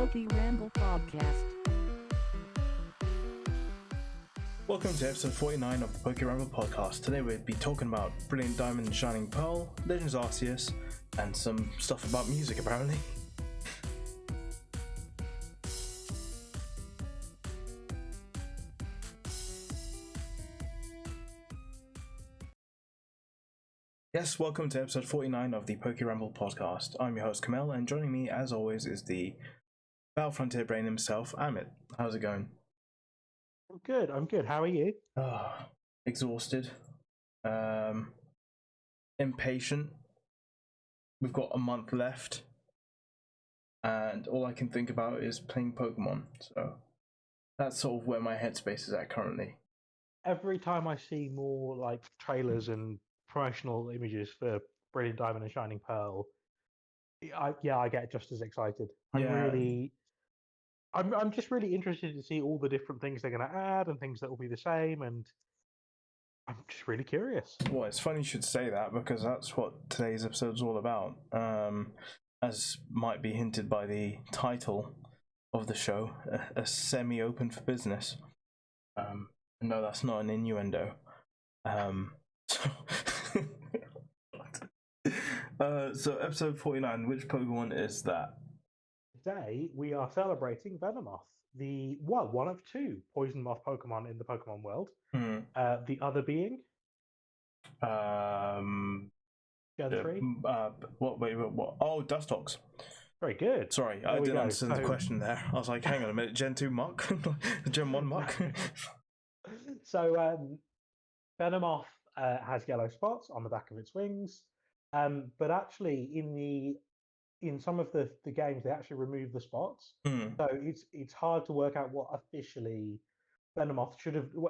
PokeRamble Podcast. Welcome to episode 49 of the PokeRamble Podcast. Today we'll be talking about Brilliant Diamond and Shining Pearl, Legends Arceus, and some stuff about music apparently. Yes, welcome to episode 49 of the PokeRamble Podcast. I'm your host Kamel, and joining me as always is the Battle Frontier brain himself, Amit. How's it going? I'm good. How are you? Exhausted. Impatient. We've got a month left. And all I can think about is playing Pokemon. So that's sort of where my headspace is at currently. Every time I see more like trailers and promotional images for Brilliant Diamond and Shining Pearl, I get just as excited. I'm just really interested to see all the different things they're going to add and things that will be the same, and I'm just really curious. Well, it's funny you should say that because that's what today's episode is all about. As might be hinted by the title of the show, a semi-open for business. No, that's not an innuendo. So episode 49, which Pokemon is that? Today we are celebrating Venomoth, one of two poison moth Pokemon in the Pokemon world. The other being Gen 3. What? Oh, Dustox. Very good. Sorry, I didn't understand the question there. I was like, hang on a minute, Gen 2 Muck? Gen 1 Muck? So Venomoth has yellow spots on the back of its wings, but actually in some of the games they actually remove the spots. So it's hard to work out what officially Venomoth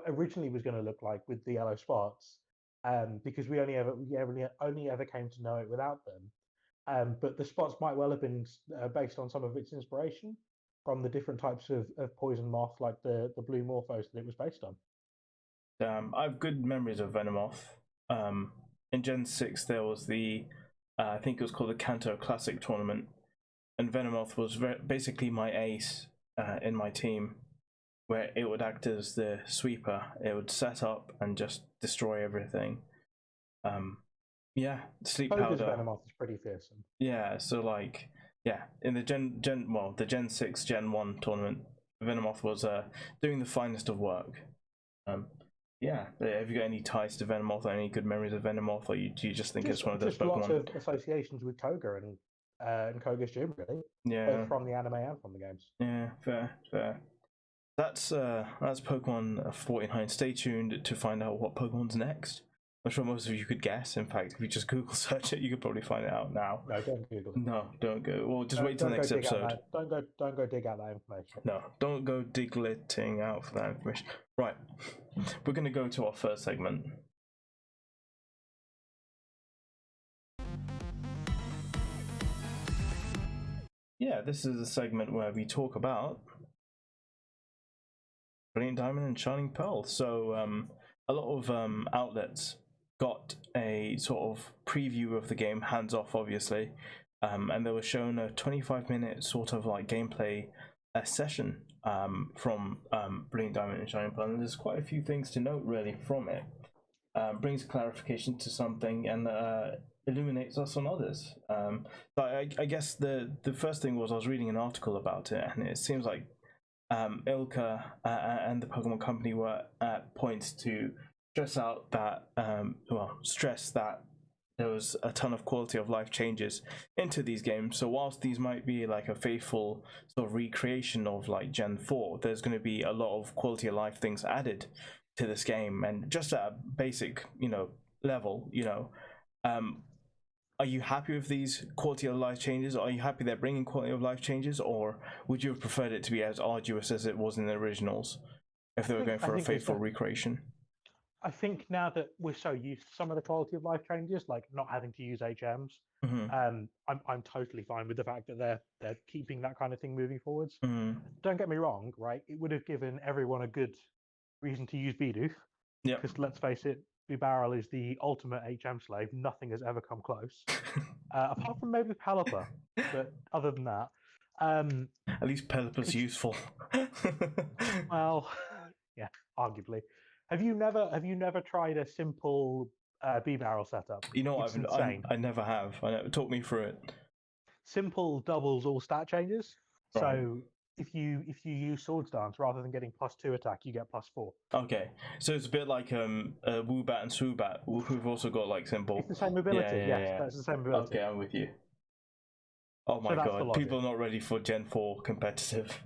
originally was going to look like with the yellow spots, because we only ever came to know it without them. But the spots might well have been based on some of its inspiration from the different types of poison moth, like the blue morphos that it was based on. I have good memories of Venomoth. In Gen 6 there was the I think it was called the Kanto Classic tournament, and Venomoth was basically my ace in my team, where it would act as the sweeper. It would set up and just destroy everything. Sleep powder. Venomoth is pretty fearsome. Yeah, so in the the Gen 6 Gen 1 tournament, Venomoth was doing the finest of work. Have you got any ties to Venomoth or any good memories of Venomoth, or do you just think it's one of those Pokemon? Lots of associations with Koga and Koga's gym, really. Yeah. Both from the anime and from the games. Yeah, fair. That's Pokemon 49. Stay tuned to find out what Pokemon's next. I'm sure most of you could guess. In fact, if you just Google search it, you could probably find it out now. No, don't Google it. No, don't go. Well, just wait till the next episode. Don't go dig out that information. No, don't go diggling out for that information. Right, we're going to go to our first segment. Yeah, this is a segment where we talk about Brilliant Diamond and Shining Pearl. So a lot of outlets got a sort of preview of the game, hands off obviously, and they were shown a 25-minute sort of like gameplay session from Brilliant Diamond and Shining Pearl, and there's quite a few things to note really from it. Brings clarification to something and illuminates us on others. But I guess the first thing was I was reading an article about it, and it seems like Ilka and the Pokemon Company were at points to stress that there was a ton of quality of life changes into these games. So whilst these might be like a faithful sort of recreation of like Gen 4, there's going to be a lot of quality of life things added to this game, and just at a basic level, are you happy with these quality of life changes? Are you happy they're bringing quality of life changes, or would you have preferred it to be as arduous as it was in the originals if they were going for a faithful recreation? I think now that we're so used to some of the quality of life changes, like not having to use HMs, I'm totally fine with the fact that they're keeping that kind of thing moving forwards. Don't get me wrong, right? It would have given everyone a good reason to use Bidoof. Yeah. Because let's face it, Bibarel is the ultimate HM slave. Nothing has ever come close, apart from maybe Palapa. But other than that, At least Pelipper's useful. Well, yeah, arguably. Have you never tried a simple B barrel setup? You know, It's insane. I never have. Talk me through it. Simple doubles all stat changes. Right. So if you use Swords Dance, rather than getting +2 attack, you get +4. Okay, so it's a bit like Woobat and Swoobat, who've also got like simple. It's the same ability. Yes, that's the same ability. Okay, I'm with you. Oh my god, people are not ready for Gen 4 competitive.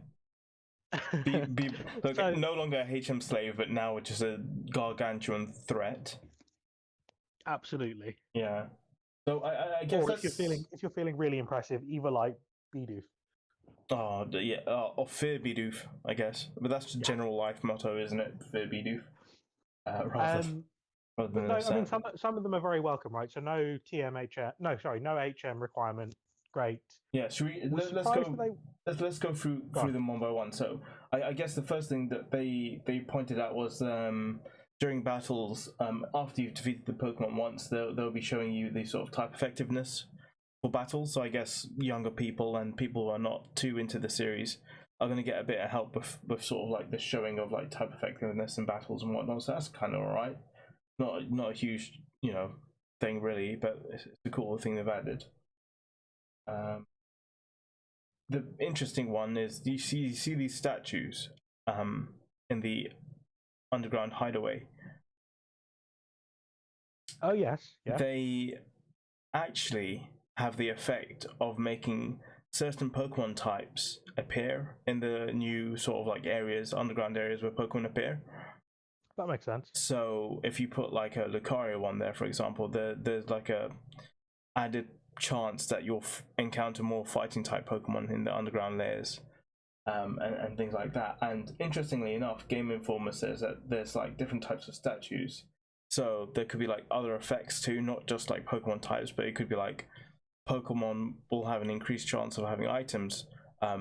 Look, so, no longer a HM slave, but now it's just a gargantuan threat. Absolutely. Yeah. So I guess or if you're feeling really impressive, either like Bidoof. Oh yeah, or fear Bidoof, I guess. But that's the general life motto, isn't it? Fear Bidoof. Rather than no, I mean some of them are very welcome, right? So no HM requirement. Great. Yeah, should we let's go through them one by one. So I guess the first thing that they pointed out was during battles, after you've defeated the Pokemon once, they'll be showing you the sort of type effectiveness for battles. So I guess younger people and people who are not too into the series are going to get a bit of help with sort of like the showing of like type effectiveness in battles and whatnot. So that's kind of alright. Not a huge thing really, but it's a cool thing they've added. The interesting one is you see these statues in the underground hideaway. Oh yes, yeah. They actually have the effect of making certain Pokemon types appear in the new sort of like underground areas where Pokemon appear. That makes sense. So if you put like a Lucario one there, for example, there's like a added chance that you'll encounter more fighting type Pokemon in the underground layers, and things like that. And interestingly enough, Game Informer says that there's like different types of statues, so there could be like other effects too, not just like Pokemon types, but it could be like Pokemon will have an increased chance of having items.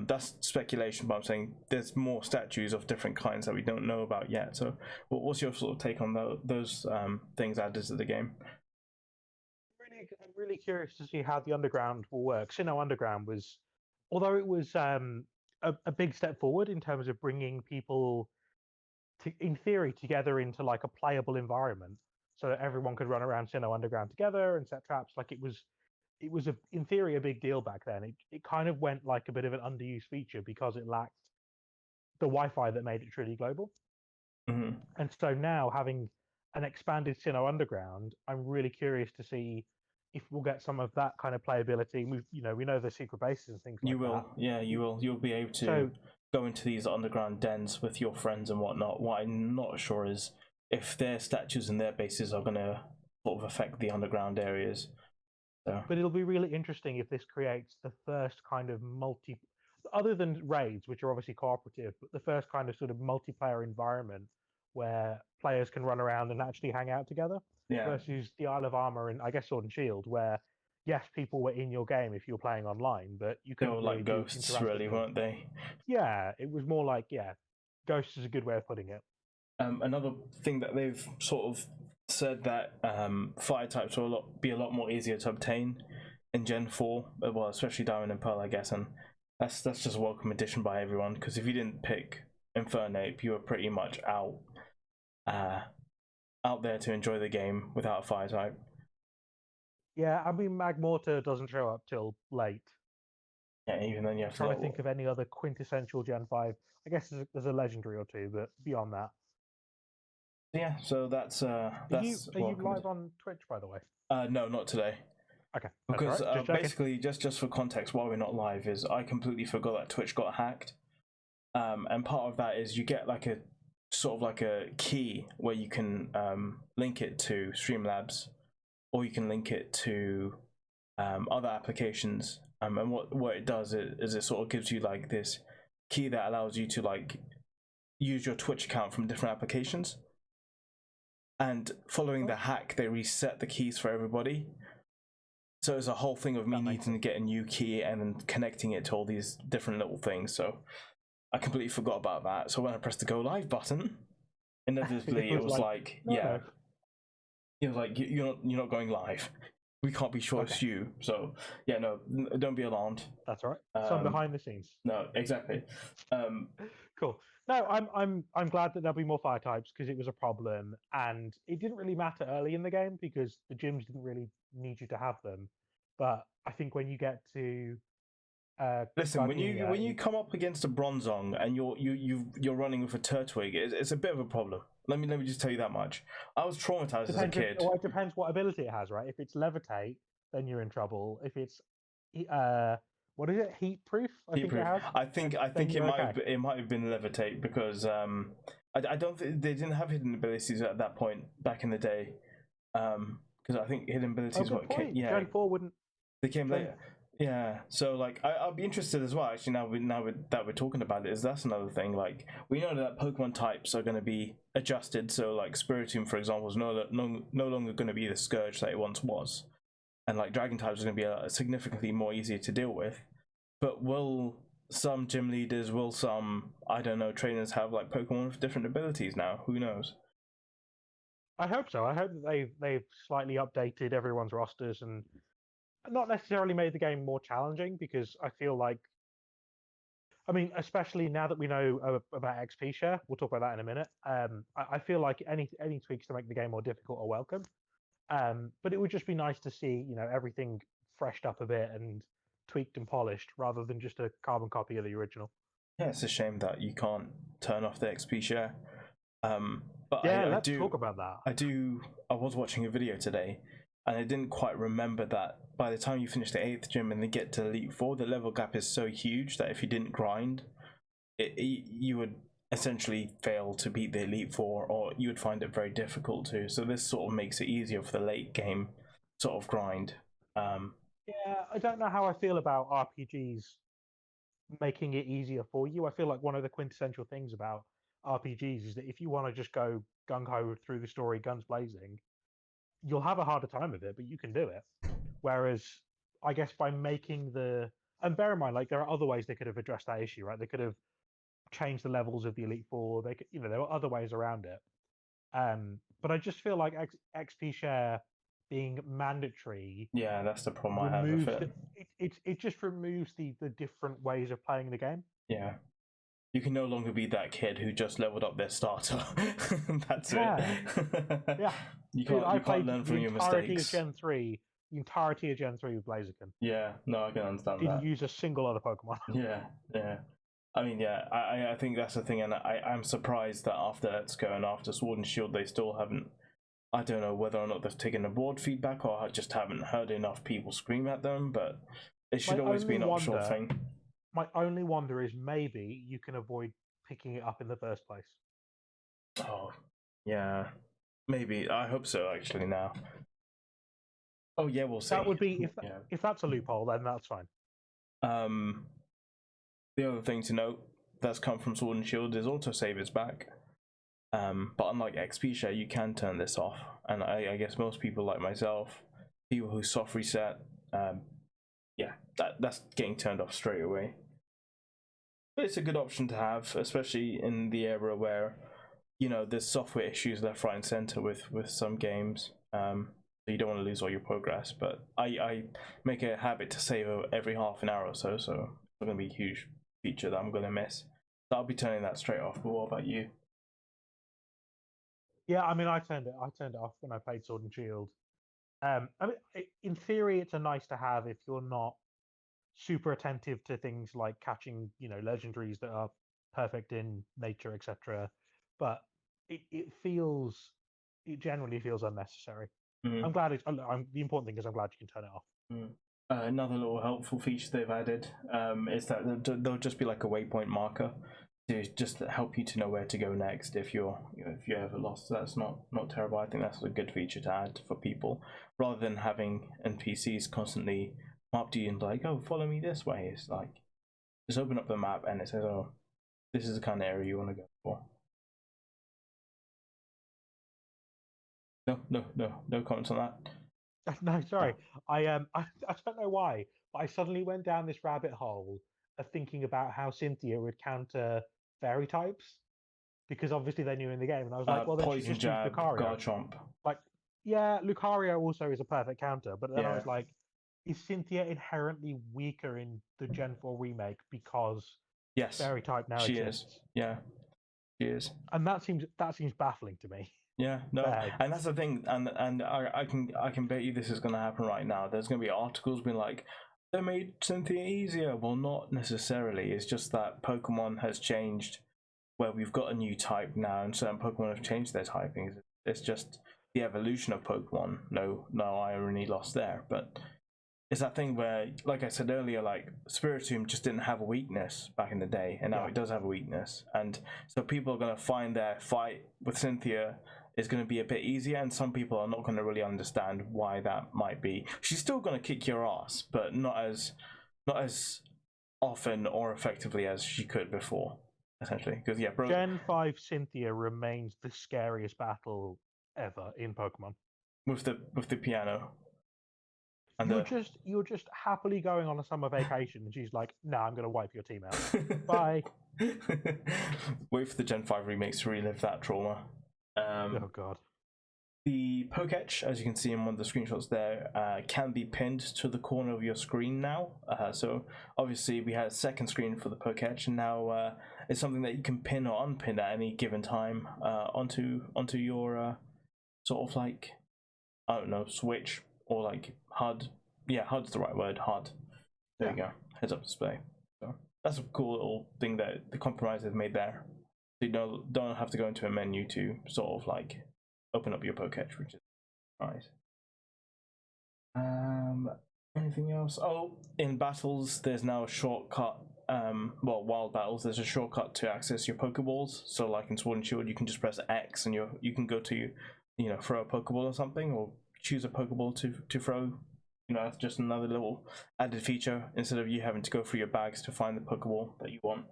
That's speculation, but I'm saying there's more statues of different kinds that we don't know about yet. So what's your sort of take on those things added to the game? I'm really curious to see how the underground will work. Sinnoh Underground was, although it was a big step forward in terms of bringing people, in theory, together into like a playable environment, so that everyone could run around Sinnoh Underground together and set traps. Like it was in theory a big deal back then. It kind of went like a bit of an underused feature because it lacked the Wi-Fi that made it truly global. Mm-hmm. And so now having an expanded Sinnoh Underground, I'm really curious to see if we'll get some of that kind of playability. We know the secret bases and things like that. Yeah, you will. You'll be able to go into these underground dens with your friends and whatnot. What I'm not sure is if their statues and their bases are going to sort of affect the underground areas. So. But it'll be really interesting if this creates the first kind of other than raids, which are obviously cooperative, but the first kind of sort of multiplayer environment where players can run around and actually hang out together. Yeah. Versus the Isle of Armor and I guess Sword and Shield, where yes, people were in your game if you were playing online, but you couldn't. They were like ghosts, really, weren't they? Yeah, it was more like ghosts is a good way of putting it. Another thing that they've sort of said that fire types will be a lot more easier to obtain in Gen 4, well, especially Diamond and Pearl, I guess, and that's just a welcome addition by everyone, because if you didn't pick Infernape, you were pretty much out there to enjoy the game without a fire type. Yeah, I mean, Magmortar doesn't show up till late. Yeah, even then you have to... I'm trying to think of any other quintessential Gen 5. I guess there's a legendary or two, but beyond that. Yeah, so that's Are you live on Twitch, by the way? No, not today. Okay. Because basically, just for context, why we're not live is I completely forgot that Twitch got hacked. And part of that is you get like a sort of like a key where you can link it to Streamlabs, or you can link it to other applications. And what it does is it sort of gives you like this key that allows you to like use your Twitch account from different applications. And following the hack, they reset the keys for everybody. So it's a whole thing of me needing to get a new key and then connecting it to all these different little things. So I completely forgot about that. So when I pressed the go live button, inevitably it was like, it was like you're not going live. we can't be sure it's you. So yeah, no, don't be alarmed. That's all right. Some behind the scenes. No, exactly. Cool. No, I'm glad that there'll be more fire types because it was a problem, and it didn't really matter early in the game because the gyms didn't really need you to have them. But I think when you get to listen, when you come up against a Bronzong and you're running with a Turtwig, it's a bit of a problem. Let me just tell you that much. I was traumatized as a kid. It depends what ability it has, right? If it's levitate, then you're in trouble. If it's what is it? Heat proof? I think it might have been levitate because I don't think they didn't have hidden abilities at that point back in the day. Because I think hidden abilities Gen 4 wouldn't. They came later. Yeah, so like I'll be interested as well. Actually, now that we're talking about it, that's another thing. Like we know that Pokemon types are going to be adjusted. So like Spiritomb, for example, is no longer going to be the Scourge that it once was, and like Dragon types are going to be significantly more easier to deal with. But will some gym leaders, will some trainers have like Pokemon with different abilities now? Who knows? I hope so. I hope that they've slightly updated everyone's rosters and not necessarily made the game more challenging, because I feel like, I mean, especially now that we know about XP share, we'll talk about that in a minute. I feel like any tweaks to make the game more difficult are welcome. But it would just be nice to see, everything freshed up a bit and tweaked and polished rather than just a carbon copy of the original. Yeah, it's a shame that you can't turn off the XP share. But yeah, let's talk about that. I was watching a video today, and I didn't quite remember that by the time you finish the 8th gym and then get to Elite 4, the level gap is so huge that if you didn't grind, you would essentially fail to beat the Elite 4, or you would find it very difficult to. So this sort of makes it easier for the late game sort of grind. Yeah, I don't know how I feel about RPGs making it easier for you. I feel like one of the quintessential things about RPGs is that if you want to just go gung-ho through the story guns blazing, you'll have a harder time of it, but you can do it. Whereas I guess by making and bear in mind, like, there are other ways they could have addressed that issue, right? They could have changed the levels of the Elite Four. They could, there were other ways around it. But I just feel like XP share being mandatory. Yeah, that's the problem I have with it. It just removes the different ways of playing the game. Yeah. You can no longer be that kid who just leveled up their starter. That's it. Yeah. You can't learn from your mistakes. The entirety of Gen 3 with Blaziken. Yeah, no, I can understand that. Didn't use a single other Pokemon. Yeah. I mean, yeah, I think that's the thing, and I'm surprised that after Let's Go and after Sword and Shield, they still haven't. I don't know whether or not they've taken aboard feedback, or I just haven't heard enough people scream at them, but it should always be an optional thing. My only wonder is maybe you can avoid picking it up in the first place. Oh, yeah. Maybe. I hope so, actually, now. Oh, yeah, we'll see. That would be, if that's a loophole, then that's fine. The other thing to note that's come from Sword and Shield is autosave is back. But unlike XP share, you can turn this off. And I guess most people like myself, people who soft reset, that's getting turned off straight away. But it's a good option to have, especially in the era where, there's software issues left, right, and center with some games. So you don't want to lose all your progress. But I make a habit to save every half an hour or so. So it's going to be a huge feature that I'm going to miss. So I'll be turning that straight off. But what about you? Yeah, I mean, I turned it off when I played Sword and Shield. I mean, in theory, it's a nice to have if you're not super attentive to things like catching, legendaries that are perfect in nature, etc. But it generally feels unnecessary. Mm-hmm. I'm glad the important thing is I'm glad you can turn it off. Mm. Another little helpful feature they've added is that there'll just be like a waypoint marker to just help you to know where to go next if you're ever lost. So that's not terrible. I think that's a good feature to add for people, rather than having NPCs constantly up to you and like, oh, follow me this way. It's like, just open up the map and it says, oh, this is the kind of area you want to go for. No comments on that. No, sorry. I don't know why, but I suddenly went down this rabbit hole of thinking about how Cynthia would counter fairy types, because obviously they knew in the game, and I was like, well, then she just used Lucario. Garchomp. Like, yeah, Lucario also is a perfect counter, but then I Yeah. was like, is Cynthia inherently weaker in the Gen 4 remake because Yes, Fairy type now she is. exists? Yeah, she is. And that seems baffling to me. Yeah, no, But and that's the thing, and I can bet you this is going to happen right now. There's going to be articles being like, they made Cynthia easier. Well, not necessarily. It's just that Pokemon has changed, where we've got a new type now, and certain Pokemon have changed their typings. It's just the evolution of Pokemon. No, irony lost there, but it's that thing where, like I said earlier, like Spiritomb just didn't have a weakness back in the day, and now yeah, it does have a weakness, and so people are going to find their fight with Cynthia is going to be a bit easier, and some people are not going to really understand why that might be. She's still going to kick your ass, but not as often or effectively as she could before, essentially. Because Gen 5 Cynthia remains the scariest battle ever in Pokemon. with the piano and You're just happily going on a summer vacation, and she's like, "No, I'm going to wipe your team out. Bye." Wait for the Gen 5 remakes to relive that trauma. Oh god. The Poketch, as you can see in one of the screenshots there, can be pinned to the corner of your screen now. So obviously we had a second screen for the Poketch, and now it's something that you can pin or unpin at any given time onto your sort of like, I don't know, Switch or like HUD. Yeah, HUD's the right word, HUD. There you go, heads up display. So that's a cool little thing that the compromise they've made there. So you don't have to go into a menu to sort of like open up your Poketch, which is nice. Anything else? Oh, in battles, there's now a shortcut. Wild battles, there's a shortcut to access your Pokeballs. So, like in Sword and Shield, you can just press X and you can go to, throw a Pokeball or something, or choose a Pokeball to throw. That's just another little added feature instead of you having to go through your bags to find the Pokeball that you want.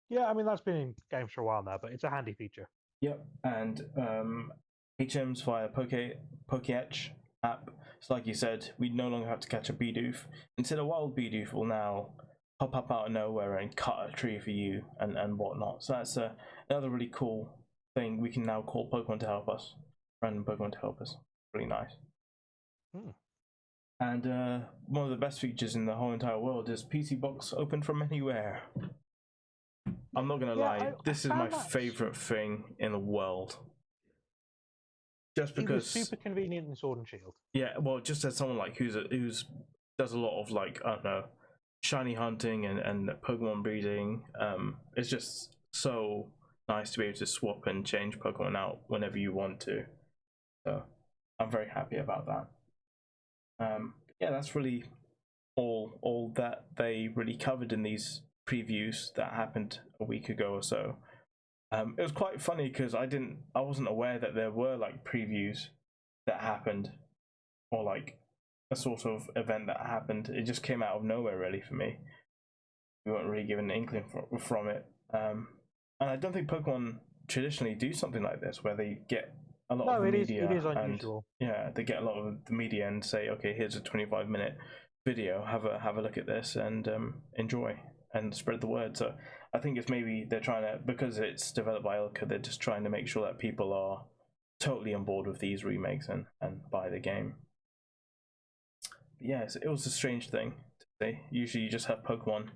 Yeah, I mean that's been in games for a while now, but it's a handy feature. Yep, and HMs via Poketch app. So like you said, we no longer have to catch a Bidoof. Instead, a wild Bidoof will now pop up out of nowhere and cut a tree for you and whatnot. So that's another really cool thing. We can now call Pokemon to help us, random Pokemon to help us. Really nice. And one of the best features in the whole entire world is PC Box open from anywhere. I'm not gonna lie, this is my favorite thing in the world. Just because it was super convenient in Sword and Shield. Yeah, well, just as someone like who's does a lot of like, I don't know, shiny hunting and Pokemon breeding, it's just so nice to be able to swap and change Pokemon out whenever you want to. So I'm very happy about that. Yeah, that's really all that they really covered in these previews that happened a week ago or so. It was quite funny because I wasn't aware that there were like previews that happened, or like a sort of event that happened. It just came out of nowhere really for me. We weren't really given an inkling from it, and I don't think Pokemon traditionally do something like this where they get a lot of the media. It is unusual. And, they get a lot of the media and say, okay, here's a 25-minute video. Have a look at this and enjoy and spread the word. So I think it's maybe they're trying to, because it's developed by Ilka, they're just trying to make sure that people are totally on board with these remakes and buy the game. But yeah, it was a strange thing to say. Usually you just have Pokemon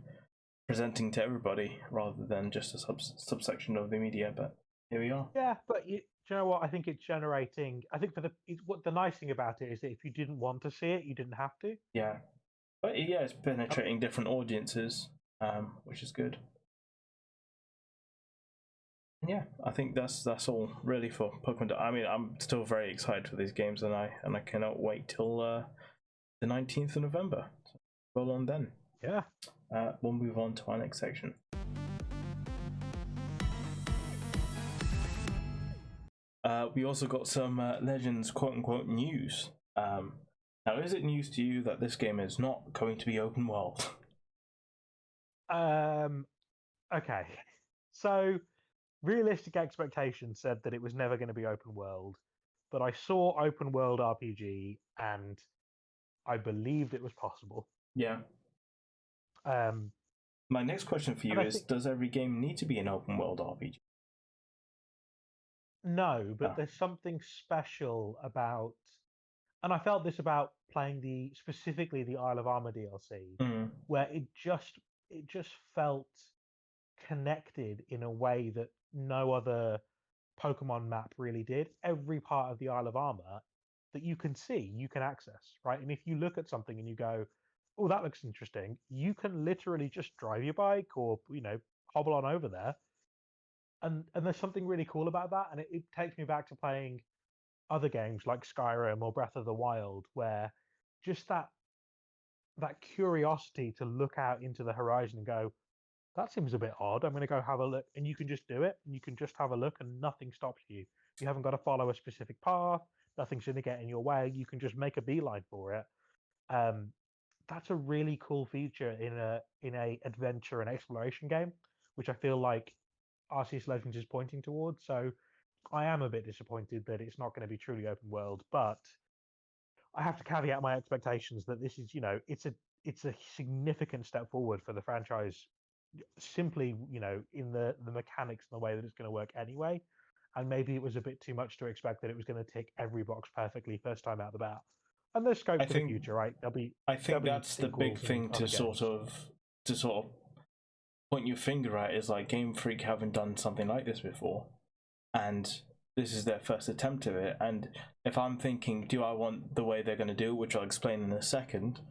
presenting to everybody rather than just a subsection of the media, but here we are. Yeah, but do you know what? I think it's generating. I think what the nice thing about it is that if you didn't want to see it, you didn't have to. Yeah, but yeah, it's penetrating different audiences, which is good. Yeah, I think that's all really for Pokemon. I mean, I'm still very excited for these games, and I cannot wait till the 19th of November. So roll on then. Yeah. We'll move on to our next section. We also got some Legends quote-unquote news. Now, is it news to you that this game is not going to be open world? Okay. So, realistic expectations said that it was never going to be open world, but I saw open world RPG and I believed it was possible. Yeah. My next question for you is, does every game need to be an open world RPG? No, but Ah. there's something special about, and I felt this about playing specifically the Isle of Armor DLC, Mm. where it just felt connected in a way that no other Pokemon map really did. Every part of the Isle of Armor that you can see, you can access, right? And if you look at something and you go, "Oh, that looks interesting," you can literally just drive your bike or hobble on over there. And there's something really cool about that, and it takes me back to playing other games like Skyrim or Breath of the Wild, where just that curiosity to look out into the horizon and go, that seems a bit odd. I'm going to go have a look. And you can just do it. And you can just have a look and nothing stops you. You haven't got to follow a specific path. Nothing's going to get in your way. You can just make a beeline for it. Um, that's a really cool feature in a adventure and exploration game, which I feel like Arceus Legends is pointing towards. So I am a bit disappointed that it's not going to be truly open world, but I have to caveat my expectations that this is, it's a significant step forward for the franchise, simply, in the mechanics and the way that it's going to work anyway. And maybe it was a bit too much to expect that it was going to tick every box perfectly first time out the bat. And there's scope I for the think future, right? There'll be I think that's the big sequels and thing other games. to sort of point your finger at is like Game Freak haven't done something like this before, and this is their first attempt at it. And if I'm thinking, do I want the way they're going to do it, which I'll explain in a second,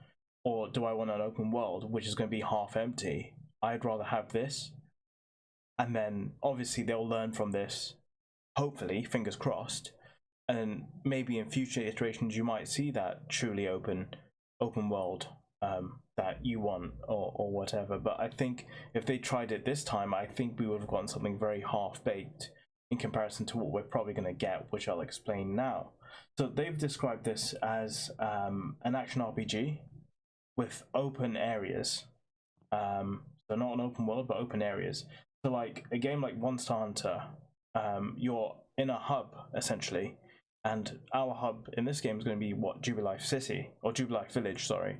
or do I want an open world which is going to be half empty? I'd rather have this, and then obviously they'll learn from this. Hopefully, fingers crossed, and maybe in future iterations you might see that truly open world that you want or whatever. But I think if they tried it this time, I think we would have gotten something very half baked in comparison to what we're probably going to get, which I'll explain now. So they've described this as an action RPG with open areas. So not an open world, but open areas. So like a game like Monster Hunter, you're in a hub essentially, and our hub in this game is going to be what, Jubilife City or Jubilife Village, sorry.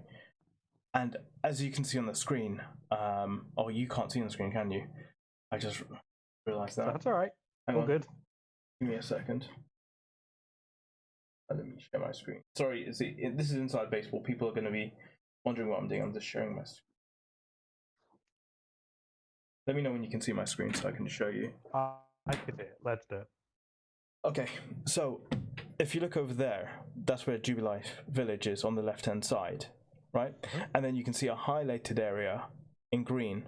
And as you can see on the screen, oh, you can't see on the screen, can you? I just realised that. That's all right. Hang All on. good. Give me a second. Let me share my screen. Sorry, this is Inside Baseball. People are going to be wondering what I'm doing. I'm just sharing my screen. Let me know when you can see my screen so I can show you. I can do it. Let's do it. Okay, so if you look over there, that's where Jubilife Village is on the left-hand side, right? And then you can see a highlighted area in green,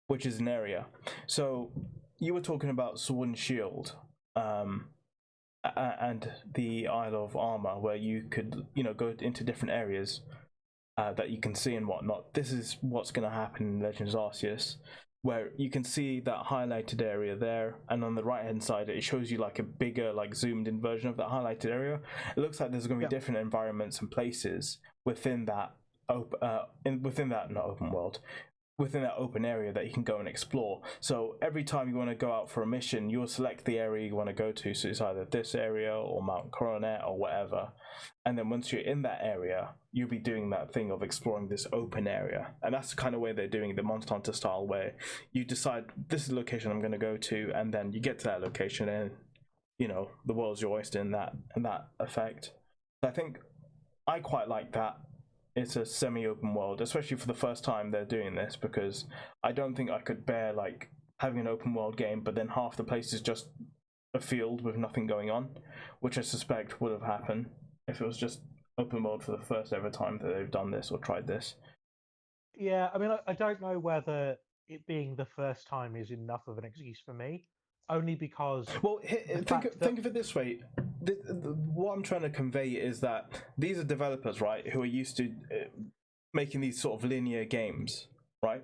which is an area. So you were talking about Sword and Shield, and the Isle of Armor, where you could, go into different areas that you can see and whatnot. This is what's going to happen in Legends Arceus, where you can see that highlighted area there, and on the right hand side it shows you like a bigger, like zoomed in version of that highlighted area. It looks like there's going to be different environments and places within that not open world, within that open area that you can go and explore. So every time you want to go out for a mission, you'll select the area you want to go to. So it's either this area or Mount Coronet or whatever. And then once you're in that area, you'll be doing that thing of exploring this open area. And that's the kind of way they're doing it, the Monster Hunter style, where you decide this is the location I'm going to go to, and then you get to that location and, the world's your oyster in that effect. I think I quite like that. It's a semi-open world, especially for the first time they're doing this, because I don't think I could bear like having an open world game but then half the place is just a field with nothing going on, which I suspect would have happened if it was just open world for the first ever time that they've done this or tried this. Yeah, I mean, I don't know whether it being the first time is enough of an excuse for me, only because Well, think of it this way. What I'm trying to convey is that these are developers, right, who are used to making these sort of linear games, right?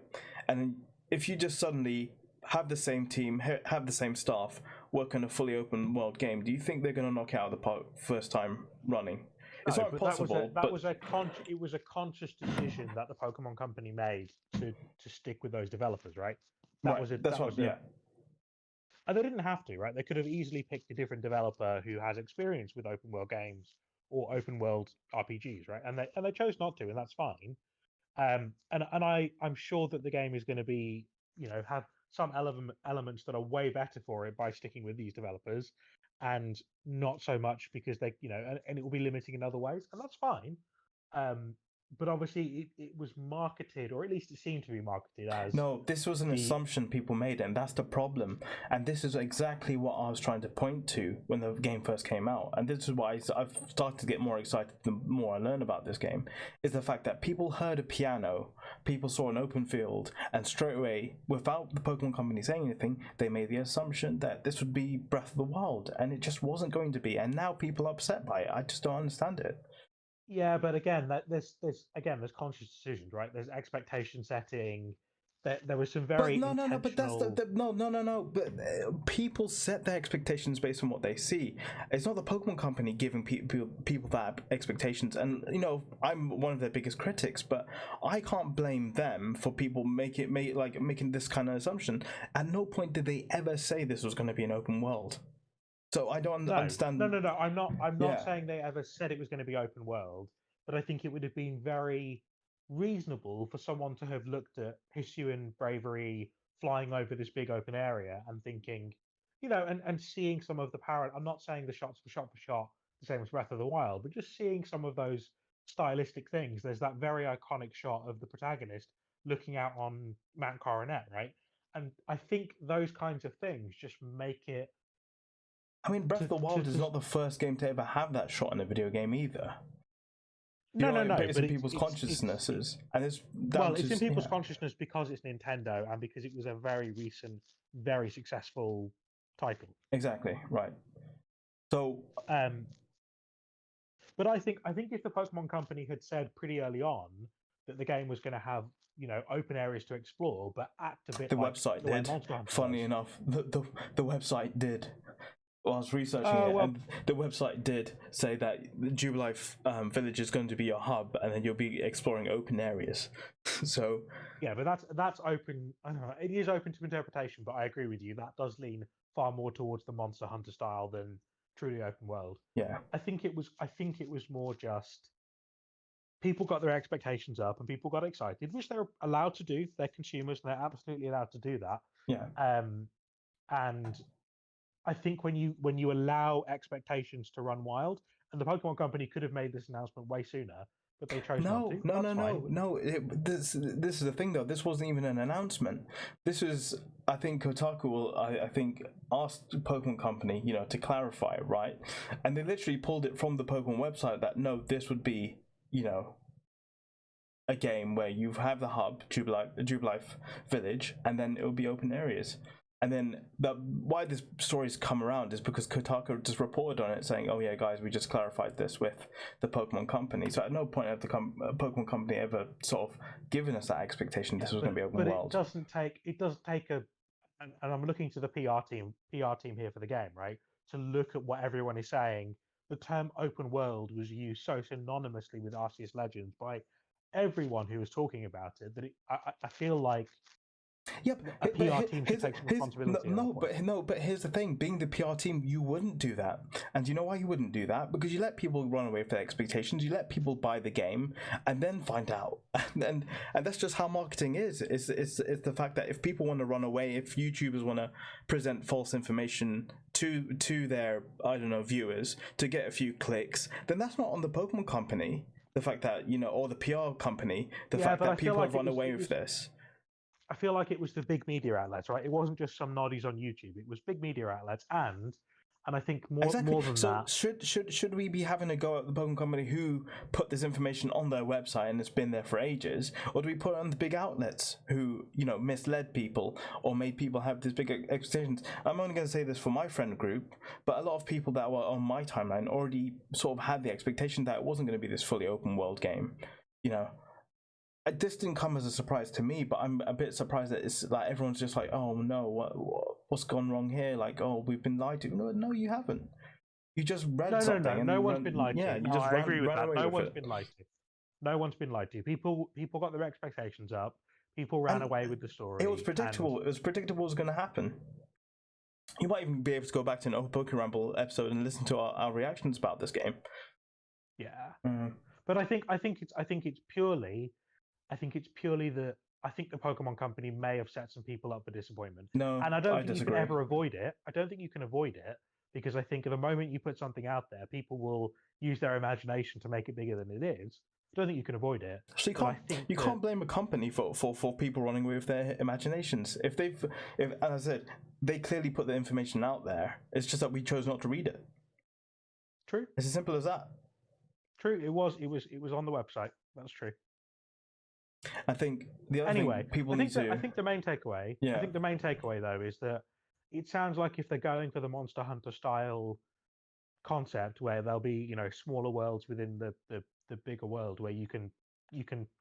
And if you just suddenly have the same team, have the same staff, work on a fully open world game, do you think they're going to knock it out of the park first time running? It's not impossible. It was a conscious decision that the Pokemon Company made to stick with those developers, right? And they didn't have to, right? They could have easily picked a different developer who has experience with open world games or open world RPGs, right? And they chose not to, and that's fine. And I'm sure that the game is going to be, have some elements that are way better for it by sticking with these developers, and not so much because they, and it will be limiting in other ways, and that's fine. But obviously, it was marketed, or at least it seemed to be marketed as No, this was an assumption people made, and that's the problem. And this is exactly what I was trying to point to when the game first came out. And this is why I've started to get more excited the more I learn about this game, is the fact that people heard a piano, people saw an open field, and straight away, without the Pokemon Company saying anything, they made the assumption that this would be Breath of the Wild, and it just wasn't going to be. And now people are upset by it. I just don't understand it. Yeah, but again, there's conscious decisions, right? There's expectation setting. There was some very no. But that's intentional- no. But people set their expectations based on what they see. It's not the Pokemon Company giving people that expectations. And I'm one of their biggest critics, but I can't blame them for people making this kind of assumption. At no point did they ever say this was going to be an open world. So I don't understand. No. I'm not saying they ever said it was going to be open world, but I think it would have been very reasonable for someone to have looked at Hisuian Bravery flying over this big open area and thinking, and seeing some of the power. I'm not saying the shots for shot, the same as Breath of the Wild, but just seeing some of those stylistic things. There's that very iconic shot of the protagonist looking out on Mount Coronet, right? And I think those kinds of things just make it. I mean, Breath of the Wild is not the first game to ever have that shot in a video game either. No. But it's in people's consciousnesses, and it's in people's consciousness because it's Nintendo and because it was a very recent, very successful title. Exactly right. So, but I think if the Pokemon Company had said pretty early on that the game was going to have open areas to explore, but act a bit the like website the way did. Monster Hunter Funny does. enough, the website did. Well, I was researching it, and the website did say that the Jubilife Village is going to be your hub, and then you'll be exploring open areas. So yeah, but that's open. I don't know, it is open to interpretation, but I agree with you. That does lean far more towards the Monster Hunter style than truly open world. Yeah, I think it was more just people got their expectations up and people got excited, which they're allowed to do. They're consumers, and they're absolutely allowed to do that. yeah. And I think when you allow expectations to run wild, and the Pokemon Company could have made this announcement way sooner, but they chose not to. No. This is the thing though. This wasn't even an announcement. This was, I think, Kotaku I think asked Pokemon Company, to clarify it, right? And they literally pulled it from the Pokemon website that no, this would be, a game where you have the hub, Jubilife Village, and then it will be open areas. And then why this story's come around is because Kotaku just reported on it saying, oh yeah, guys, we just clarified this with the Pokemon Company. So at no point have the Pokemon Company ever sort of given us that expectation this was going to be open world. It doesn't take a, and I'm looking to the PR team here for the game, right? To look at what everyone is saying. The term open world was used so synonymously with Arceus Legends by everyone who was talking about it that I feel like Yep, a PR team should take some responsibility. But here's the thing: being the PR team, you wouldn't do that, and you know why you wouldn't do that? Because you let people run away with their expectations. You let people buy the game and then find out, and that's just how marketing is. It's the fact that if people want to run away, if YouTubers want to present false information to their viewers to get a few clicks, then that's not on the Pokemon Company. The fact that or the PR company, the fact that people have run away with this. I feel like it was the big media outlets, right? It wasn't just some noddies on YouTube. It was big media outlets, and I think more than that. Should we be having a go at the Pokemon Company who put this information on their website and it's been there for ages, or do we put it on the big outlets who misled people or made people have these big expectations? I'm only going to say this for my friend group, but a lot of people that were on my timeline already sort of had the expectation that it wasn't going to be this fully open world game, This didn't come as a surprise to me, but I'm a bit surprised that it's like everyone's just like, oh no, what's gone wrong here? Like, oh, we've been lied to. No, you haven't. You just read something. No one's been lied to. Yeah, you just I agree with that. No one's been lied to. No one's been lied to. People got their expectations up. People ran away with the story. It was predictable. It was predictable what was going to happen. You might even be able to go back to an old PokeRamble episode and listen to our reactions about this game. Yeah, but I think it's purely that I think the Pokemon Company may have set some people up for disappointment. No, And I don't I think disagree. you can ever avoid it. I don't think you can avoid it because I think at the moment you put something out there, people will use their imagination to make it bigger than it is. I don't think you can avoid it. So you can't blame a company for people running away with their imaginations. If as I said, they clearly put the information out there. It's just that we chose not to read it. True. It's as simple as that. True. It was on the website. That's true. I think the other thing people need to. I think the main takeaway. Yeah. I think the main takeaway though is that it sounds like if they're going for the Monster Hunter style concept, where there'll be smaller worlds within the bigger world where you can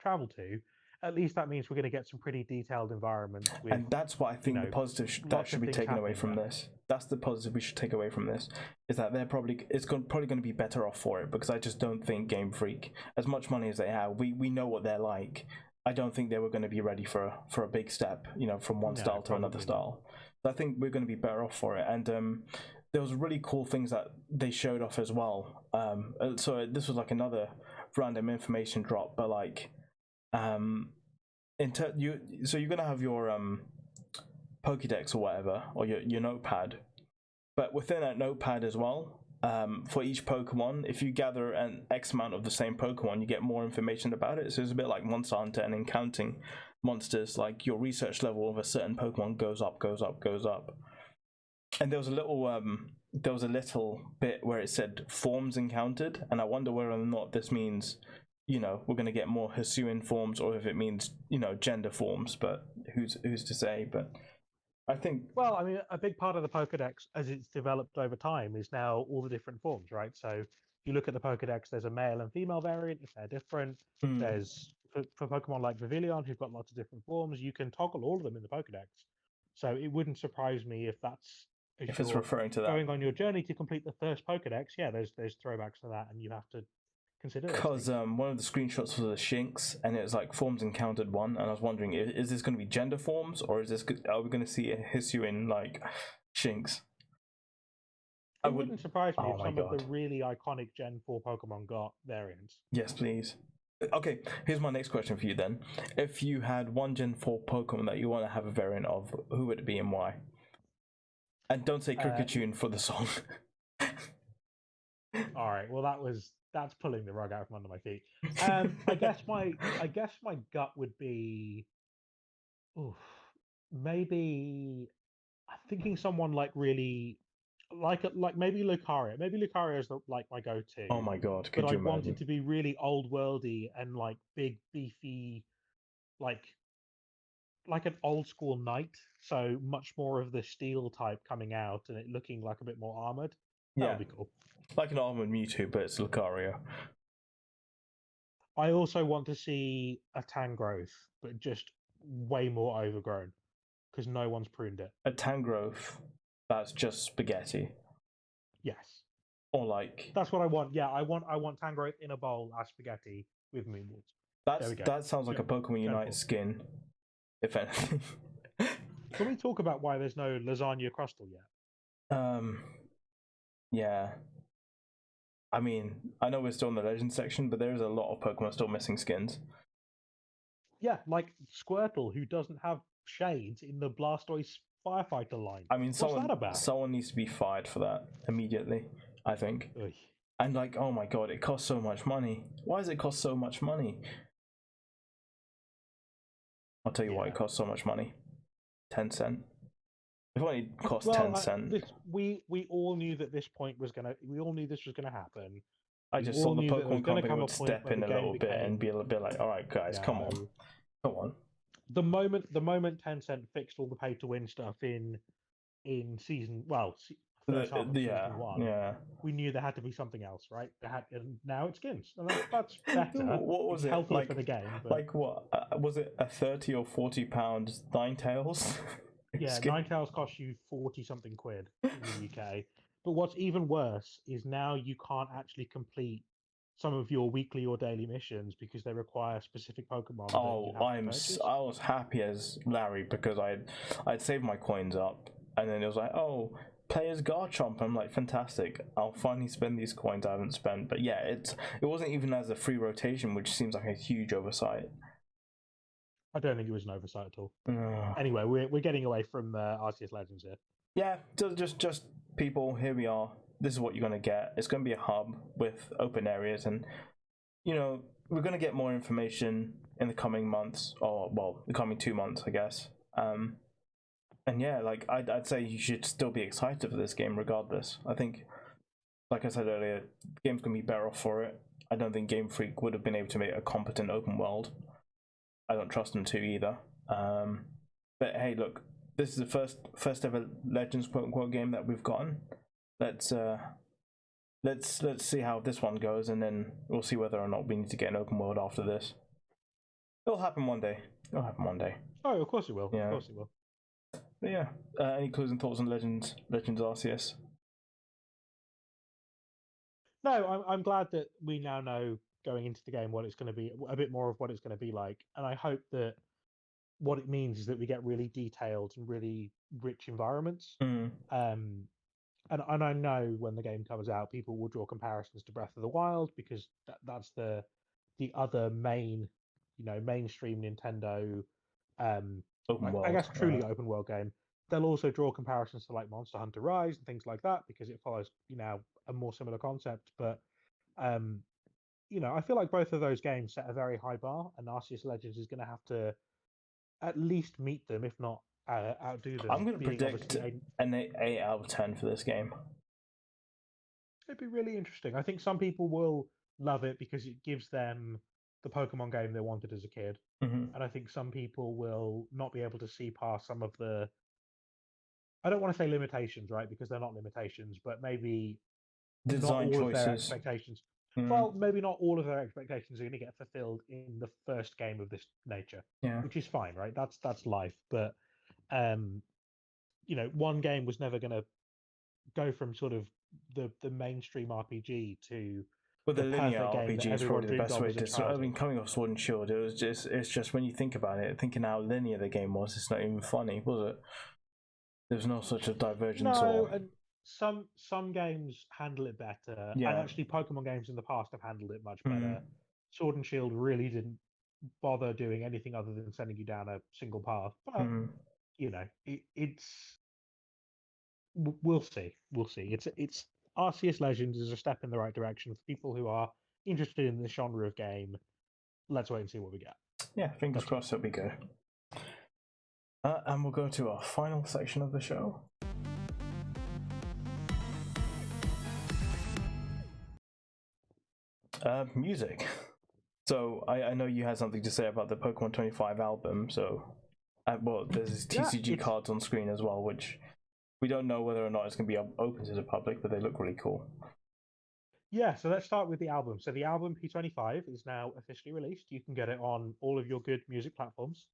travel to. At least that means we're going to get some pretty detailed environments. And that's what I think the positive that should be taken away from this. That's the positive we should take away from this, is that it's probably going to be better off for it, because I just don't think Game Freak, as much money as they have, we know what they're like. I don't think they were going to be ready for a big step, from one style to another style. So I think we're going to be better off for it. And there was really cool things that they showed off as well. So this was like another random information drop, but like, you're gonna have your Pokédex or whatever, or your notepad, but within that notepad as well, for each Pokemon, if you gather an X amount of the same Pokemon, you get more information about it. So it's a bit like Monster Hunter, and in counting monsters, like your research level of a certain Pokemon goes up. And there was a little bit where it said forms encountered, and I wonder whether or not this means we're going to get more Hisuian forms, or if it means gender forms, but who's to say. But I think, well, I mean, a big part of the Pokédex as it's developed over time is now all the different forms, right? So you look at the Pokédex, there's a male and female variant if they're different. There's for Pokemon like Vivillon, who've got lots of different forms, you can toggle all of them in the Pokédex. So it wouldn't surprise me if that's if it's referring to that. Going on your journey to complete the first Pokédex, yeah, there's throwbacks to that, and you have to consider it. Because one of the screenshots was a Shinx, and it was like forms encountered 1, and I was wondering, is this going to be gender forms, or are we going to see a Hisuian like Shinx? It wouldn't surprise me if some of the really iconic Gen 4 Pokemon got variants. Yes, please. Okay, here's my next question for you then. If you had one Gen 4 Pokemon that you want to have a variant of, who would it be and why? And don't say Kricketune for the song. All right. Well, that's pulling the rug out from under my feet. I guess my gut would be, maybe I'm thinking someone like really like maybe Lucario. Maybe Lucario is like my go-to. Oh my god! But I want it to be really old worldy and like big, beefy, like an old school knight. So much more of the steel type coming out and it looking like a bit more armored. That would be cool. Like an armored Mewtwo, but it's Lucario. I also want to see a Tangrowth, but just way more overgrown, because no one's pruned it. A Tangrowth that's just spaghetti. Yes. Or like, that's what I want. Yeah, I want Tangrowth in a bowl as spaghetti with Moonwalls. That sounds like a Pokemon Unite skin, if anything. Can we talk about why there's no lasagna crustal yet? Yeah. I mean, I know we're still in the Legends section, but there's a lot of Pokemon still missing skins. Yeah, like Squirtle, who doesn't have shades in the Blastoise Firefighter line. I mean, what's that about? Someone needs to be fired for that immediately, I think. Ugh. And like, oh my god, it costs so much money. Why does it cost so much money? I'll tell you why it costs so much money. 10 cents. If only it cost 10 cents. We all knew that this point was gonna. We all knew this was gonna happen. I just saw the Pokemon company would step in a little bit and be a little bit like, "All right, guys, come on." The moment Tencent fixed all the pay to win stuff in season, first half of season 1, we knew there had to be something else, right? And now it's skins, and that's better. What was it's it healthier like for the game? But... Like what was it? A 30 or 40 pound Ninetales? Yeah, Ninetales costs you 40 something quid in the UK. But what's even worse is now you can't actually complete some of your weekly or daily missions because they require specific Pokemon. I was happy as Larry because I'd saved my coins up, and then it was like, oh, players Garchomp. I'm like, fantastic! I'll finally spend these coins I haven't spent. But yeah, it wasn't even as a free rotation, which seems like a huge oversight. I don't think it was an oversight at all. Ugh. Anyway, we're getting away from Arceus Legends here. Yeah, just people. Here we are. This is what you're gonna get. It's gonna be a hub with open areas, and we're gonna get more information in the coming months, or well, the coming 2 months, I guess. And yeah, like I'd say you should still be excited for this game regardless. I think, like I said earlier, the game's gonna be better off for it. I don't think Game Freak would have been able to make a competent open world. I don't trust them to either. But hey, look, this is the first ever Legends quote unquote game that we've gotten. Let's see how this one goes, and then we'll see whether or not we need to get an open world after this. It'll happen one day. Oh, of course it will. Yeah. Of course it will. But yeah. Any closing thoughts on Legends Arceus? No, I'm glad that we now know going into the game what it's going to be, a bit more of what it's going to be like, and I hope that what it means is that we get really detailed and really rich environments. And I know when the game comes out, people will draw comparisons to Breath of the Wild because that's the other main, mainstream Nintendo, Open world. I guess truly open world game. They'll also draw comparisons to like Monster Hunter Rise and things like that because it follows, a more similar concept. But I feel like both of those games set a very high bar, and Arceus Legends is going to have to at least meet them, if not outdo them. I'm going to predict an 8 out of 10 for this game. It'd be really interesting. I think some people will love it because it gives them the Pokemon game they wanted as a kid. Mm-hmm. And I think some people will not be able to see past some of the, I don't want to say limitations, right? Because they're not limitations, but maybe design not all choices. of their expectations. Well, maybe not all of their expectations are going to get fulfilled in the first game of this nature, which is fine, right? That's life. But one game was never going to go from sort of the mainstream RPG to With a linear RPG is probably the best way to. I mean, coming off Sword and Shield, it's just when you think about it, thinking how linear the game was, it's not even funny, was it? There's no such a divergence. No, and some games handle it better. And actually, Pokemon games in the past have handled it much better. Sword and Shield really didn't bother doing anything other than sending you down a single path. But it's we'll see. It's Arceus Legends is a step in the right direction for people who are interested in this genre of game. Let's wait and see what we get. Yeah, fingers crossed it'll be good. And we'll go to our final section of the show. Music. So I know you had something to say about the Pokemon 25 album. So, there's TCG cards on screen as well, which we don't know whether or not it's going to be open to the public, but they look really cool. Yeah, so let's start with the album. So the album P25 is now officially released. You can get it on all of your good music platforms.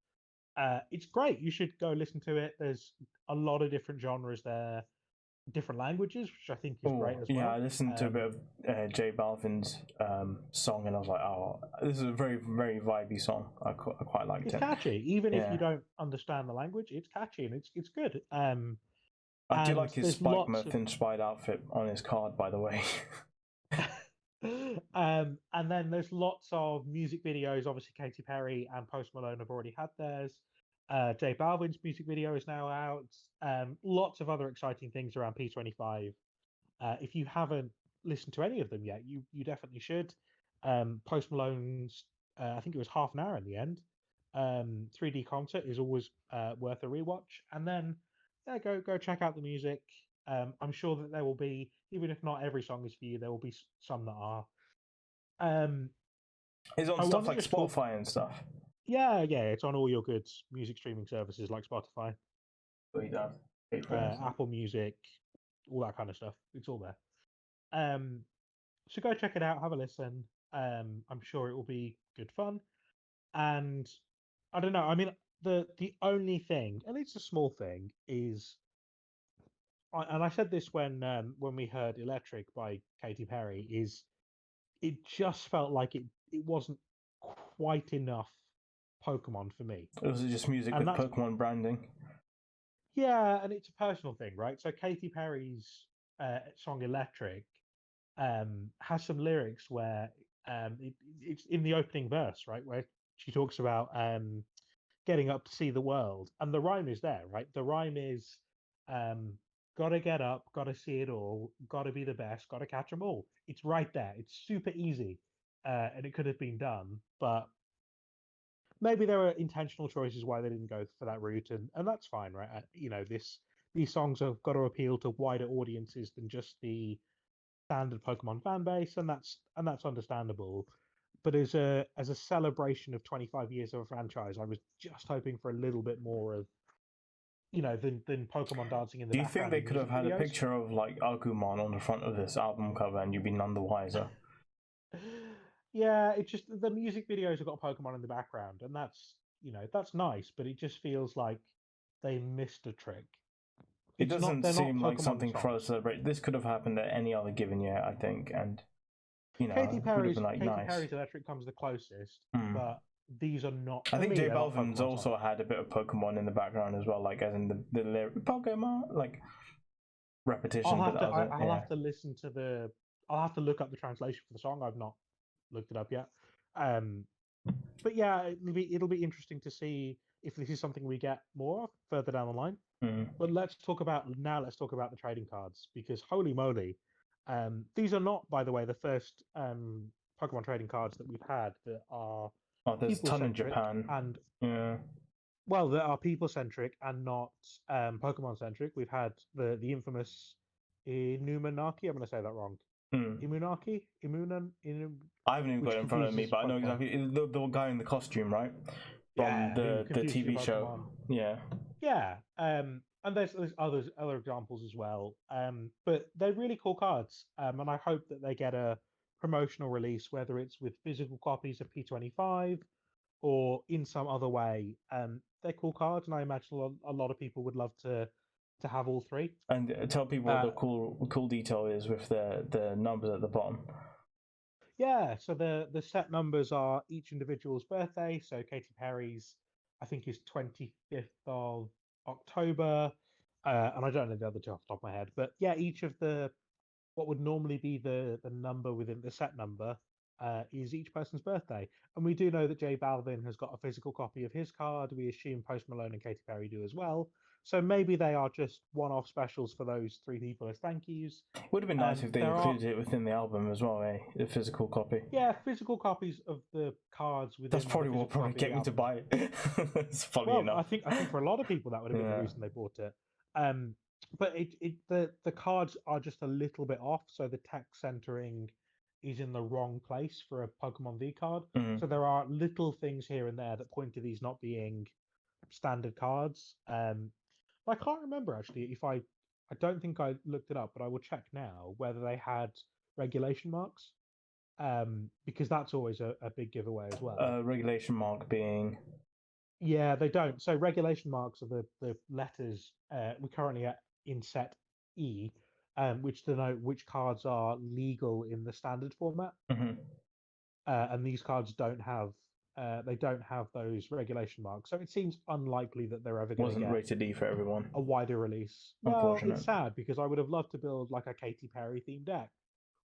It's great. You should go listen to it. There's a lot of different genres there, different languages, which I think is great as well. Yeah, I listened to a bit of J Balvin's song, and I was like, oh, this is a very, very vibey song. I quite liked it. It's catchy. Even if you don't understand the language, it's catchy and it's good. I do like his Spike-Moth-inspired outfit on his card, by the way. And then there's lots of music videos. Obviously, Katy Perry and Post Malone have already had theirs. J Balvin's music video is now out. Lots of other exciting things around P25. If you haven't listened to any of them yet, you definitely should. Post Malone's, I think it was half an hour in the end. 3D concert is always worth a rewatch. And then go check out the music. I'm sure that there will be, even if not every song is for you, there will be some that are. It's on stuff like Spotify and stuff. Yeah, it's on all your good music streaming services like Spotify, Apple Music, all that kind of stuff. It's all there. So go check it out, have a listen. I'm sure it will be good fun. And I don't know. I mean, the only thing, and it's a small thing, is, and I said this when we heard Electric by Katy Perry, is it just felt like it wasn't quite enough Pokemon for me. It was just music with Pokemon branding. Yeah, and it's a personal thing, right? So Katy Perry's song Electric has some lyrics where it's in the opening verse, right, where she talks about getting up to see the world, and the rhyme is there, right? The rhyme is, gotta get up, gotta see it all, gotta be the best, gotta catch them all. It's right there. It's super easy, and it could have been done, but maybe there are intentional choices why they didn't go for that route, and that's fine, right? These songs have got to appeal to wider audiences than just the standard Pokemon fan base, and that's understandable. But as a celebration of 25 years of a franchise, I was just hoping for a little bit more of than Pokemon dancing in the Do you think background they in could have music had a videos. picture of like Agumon on the front of this album cover and you'd be none the wiser? Yeah, it's just the music videos have got Pokemon in the background, and that's nice, but it just feels like they missed a trick. It It's not doesn't they're not seem like Pokemon something for us songs. to celebrate. This could have happened at any other given year, I think, and Katy would have Perry's been like Katy nice. Perry's Electric comes the closest, Hmm. but these are not I for think me. J They're not Balvin's Pokemon also songs. had a bit of Pokemon in the background as well, like as in the lyric Pokemon, like repetition, but that was it. I'll Yeah. have to listen to I'll have to look up the translation for the song. I've not looked it up yet. Um, but yeah, it'll be interesting to see if this is something we get more of further down the line. Mm. But let's talk about the trading cards, because holy moly, these are not, by the way, the first Pokemon trading cards that we've had that are Oh, there's a people ton in centric Japan. and Yeah. well, that are people centric and not Pokemon centric. We've had the infamous Inumanaki. I'm going to say that wrong. Mm. Imunaki, I haven't even got which it in front of me, confuses but I know Pokemon. exactly the guy in the costume, right? From Yeah, who the confuses your TV show. Pokemon. Yeah. Yeah, and there's other examples as well. But they're really cool cards. And I hope that they get a promotional release, whether it's with physical copies of P25 or in some other way. They're cool cards, and I imagine a lot of people would love to have all three. And tell people what Uh, the cool detail is with the numbers at the bottom. yeah, so the set numbers are each individual's birthday. So Katy Perry's, I think, is 25th of October. And I don't know the other two off the top of my head, but yeah, each of the what would normally be the number within the set number is each person's birthday. And we do know that J Balvin has got a physical copy of his card. We assume Post Malone and Katy Perry do as well. So maybe they are just one-off specials for those three people as thank yous. It would have been nice if they There are included it within the album as well, the physical copy. Yeah, physical copies of the cards within. That's probably the what probably get me to buy it. It's funny Well, enough. I think for a lot of people that would have been the reason they bought it. But the cards are just a little bit off, so the text centering is in the wrong place for a Pokemon V card. Mm. So there are little things here and there that point to these not being standard cards. I can't remember actually if I don't think I looked it up, but I will check now whether they had regulation marks. Because that's always a big giveaway as well. Regulation mark being. Yeah, they don't. So regulation marks are the letters we're currently in set E, which denote which cards are legal in the standard format, Mm-hmm. and these cards don't have those regulation marks. So it seems unlikely that they're ever going to Wasn't get rated E for everyone. a wider release. Well, Unfortunate. it's sad because I would have loved to build like a Katy Perry themed deck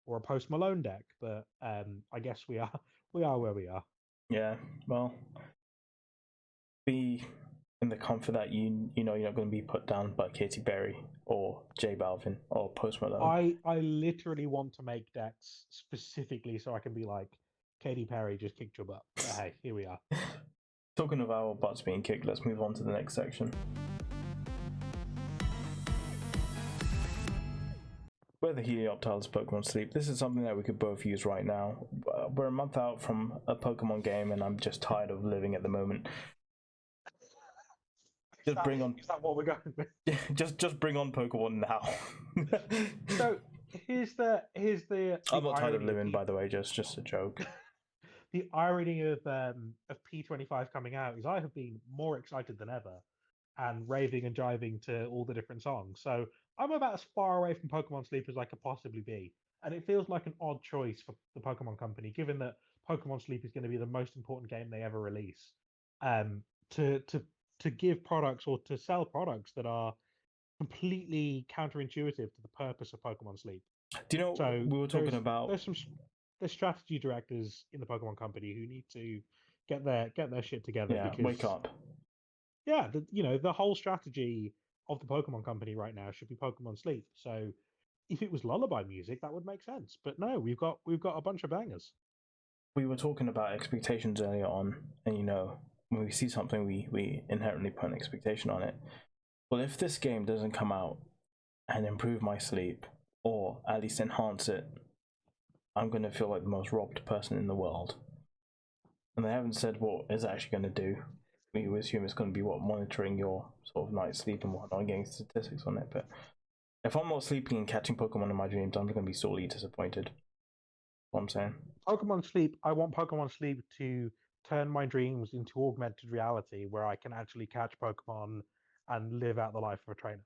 or a Post Malone deck, but I guess we are where we are. Yeah, well, be in the comfort that you know you're not going to be put down by Katy Perry or J Balvin or Post Malone. I literally want to make decks specifically so I can be like, Katy Perry just kicked your butt. But hey, here we are. Talking of our butts being kicked, let's move on to the next section. Where the Helioptile's Pokemon sleep. This is something that we could both use right now. We're a month out from a Pokemon game, and I'm just tired of living at the moment. Is that what we're going with? just bring on Pokemon now. So here's the I'm not tired of irony living, by the way. Just a joke. The irony of P25 coming out is I have been more excited than ever and raving and jiving to all the different songs. So I'm about as far away from Pokemon Sleep as I could possibly be. And it feels like an odd choice for the Pokemon Company, given that Pokemon Sleep is going to be the most important game they ever release. To give products or to sell products that are completely counterintuitive to the purpose of Pokemon Sleep. Do you know, so we were talking about... There's strategy directors in the Pokemon Company who need to get their shit together. Yeah, because wake up. Yeah, the whole strategy of the Pokemon Company right now should be Pokemon Sleep. So if it was lullaby music, that would make sense. But no, we've got a bunch of bangers. We were talking about expectations earlier on, and when we see something, we inherently put an expectation on it. Well, if this game doesn't come out and improve my sleep, or at least enhance it, I'm going to feel like the most robbed person in the world. And they haven't said what it's actually going to do. We assume it's going to be monitoring your sort of night sleep and whatnot, and getting statistics on it. But if I'm not sleeping and catching Pokemon in my dreams, I'm going to be sorely disappointed. That's what I'm saying. Pokemon Sleep. I want Pokemon Sleep to turn my dreams into augmented reality, where I can actually catch Pokemon and live out the life of a trainer.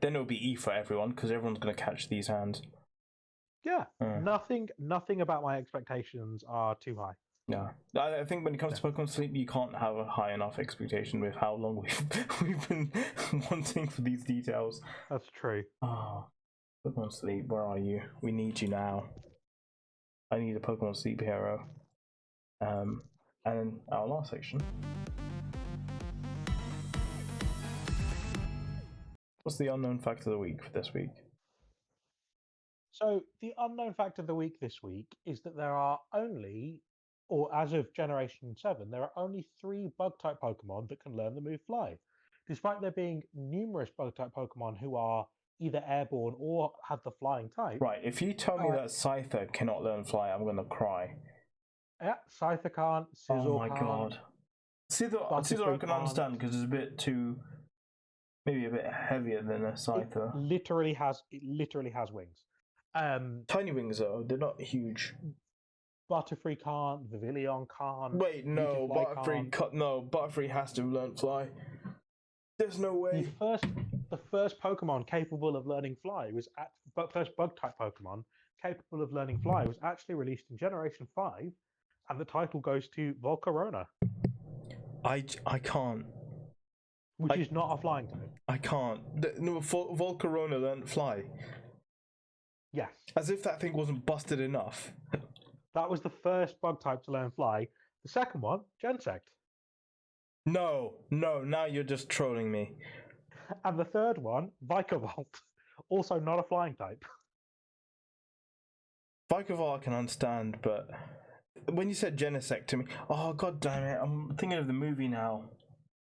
Then it'll be E for everyone, because everyone's going to catch these hands. Yeah, nothing about my expectations are too high. Yeah, I think when it comes to Pokemon Sleep, you can't have a high enough expectation with how long we've been wanting for these details. That's true. Oh, Pokemon Sleep, where are you? We need you now. I need a Pokemon Sleep hero. And then our last section. What's the unknown fact of the week for this week? So the unknown fact of the week this week is that there are only, or as of Generation 7, there are only 3 Bug-type Pokemon that can learn the move Fly. Despite there being numerous Bug-type Pokemon who are either airborne or have the flying type. Right, if you tell me that Scyther cannot learn Fly, I'm going to cry. Yeah, Scyther can't, Scizor Oh my can't, god. Scizor I can understand because it's a bit too, maybe a bit heavier than a Scyther. It literally has wings. Tiny wings though, they're not huge. Butterfree can't, Vivillon can't. Wait, no, Butterfree has to learn Fly. There's no way. The first Pokemon capable of learning Fly was first Bug-type Pokemon capable of learning Fly was actually released in Generation 5, and the title goes to Volcarona. I can't. Which is not a flying type. I can't. No, Volcarona learned Fly. Yes. As if that thing wasn't busted enough. That was the first bug type to learn Fly. The second one, Genesect. No, now you're just trolling me. And the third one, Vikavolt. Also not a flying type. Vikavolt I can understand, but when you said Genesect to me, oh god damn it, I'm thinking of the movie now.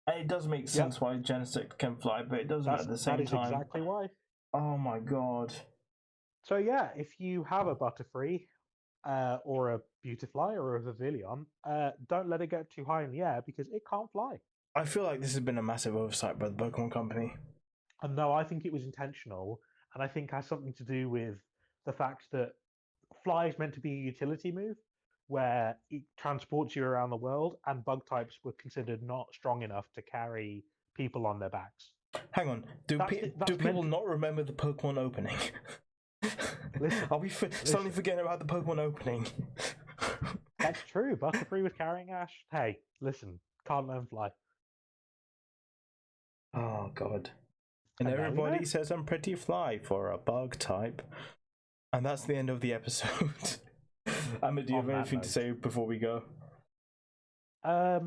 And it does make sense why Genesect can fly, but it doesn't at the same time. That is exactly why. Oh my god. So yeah, if you have a Butterfree, or a Beautifly, or a Vivillon, don't let it get too high in the air because it can't fly. I feel like this has been a massive oversight by the Pokemon Company. And no, I think it was intentional, and I think it has something to do with the fact that Fly is meant to be a utility move, where it transports you around the world, and bug types were considered not strong enough to carry people on their backs. Hang on, do people not remember the Pokemon opening? Are we suddenly forgetting about the Pokemon opening? That's true. Butterfree was carrying Ash. Hey, listen, can't learn Fly. Oh god. And everybody says I'm pretty fly for a bug type. And that's the end of the episode. Emma, do you have anything to say before we go? I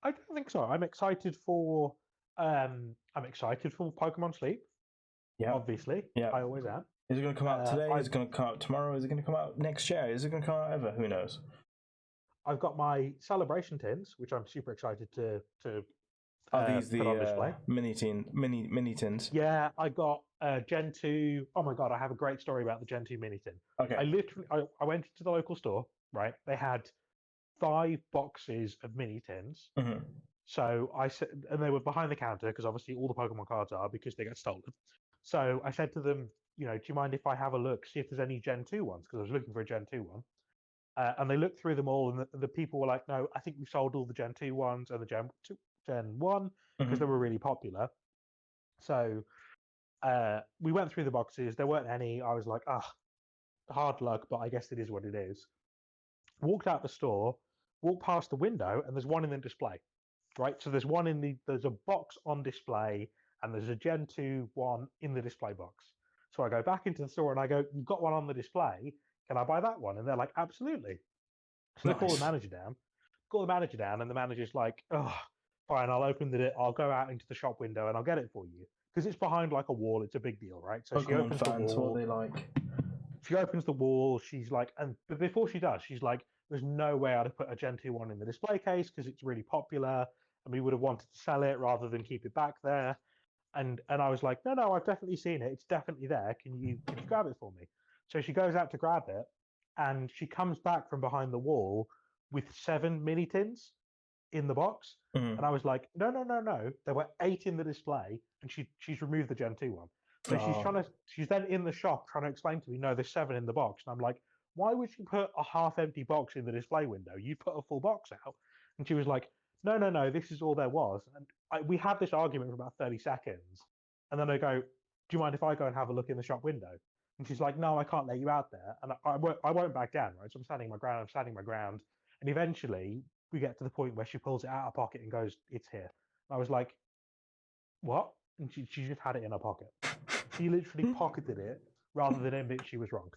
don't think so. I'm excited for Pokemon Sleep. Yeah. Obviously. Yeah. I always am. Is it going to come out today? Is it going to come out tomorrow? Is it going to come out next year? Is it going to come out ever? Who knows? I've got my celebration tins, which I'm super excited to are these the mini tins? Yeah, I got Gen 2. Oh my god, I have a great story about the Gen 2 mini tin. Okay. I went to the local store, right? They had 5 boxes of mini tins. Mm-hmm. So I said, and they were behind the counter because obviously all the Pokemon cards are because they get stolen. So I said to them, do you mind if I have a look, see if there's any Gen 2 ones? Because I was looking for a Gen 2 one. And they looked through them all, and the people were like, no, I think we've sold all the Gen 2 ones and the Gen 1 because they were really popular. So we went through the boxes. There weren't any. I was like, hard luck, but I guess it is what it is. Walked out the store, walked past the window, and there's one in the display. Right? So there's a box on display, and there's a Gen 2 one in the display box. So I go back into the store and I go, you've got one on the display. Can I buy that one? And they're like, absolutely. So they call the manager down. And the manager's like, fine, I'll open it. I'll go out into the shop window and I'll get it for you because it's behind like a wall. It's a big deal, right? So she Pokemon opens the fans, what wall. are they like? She opens the wall. She's like, but before she does, she's like, "There's no way I'd have put a Gen 2 one in the display case because it's really popular, and we would have wanted to sell it rather than keep it back there." And I was like, "No, I've definitely seen it. It's definitely there. Can you grab it for me?" So she goes out to grab it, and she comes back from behind the wall with 7 mini tins in the box. And I was like, no. There were 8 in the display, and she's removed the Gen 2 one. So she's then in the shop trying to explain to me, no, there's 7 in the box. And I'm like, why would you put a half empty box in the display window? You put a full box out. And she was like, no, this is all there was. And we had this argument for about 30 seconds. And then I go, do you mind if I go and have a look in the shop window? And she's like, no, I can't let you out there. And I won't back down, right? So I'm standing my ground. And eventually we get to the point where she pulls it out of her pocket and goes, it's here. And I was like, what? And she just had it in her pocket. She literally pocketed it rather than admit she was wrong.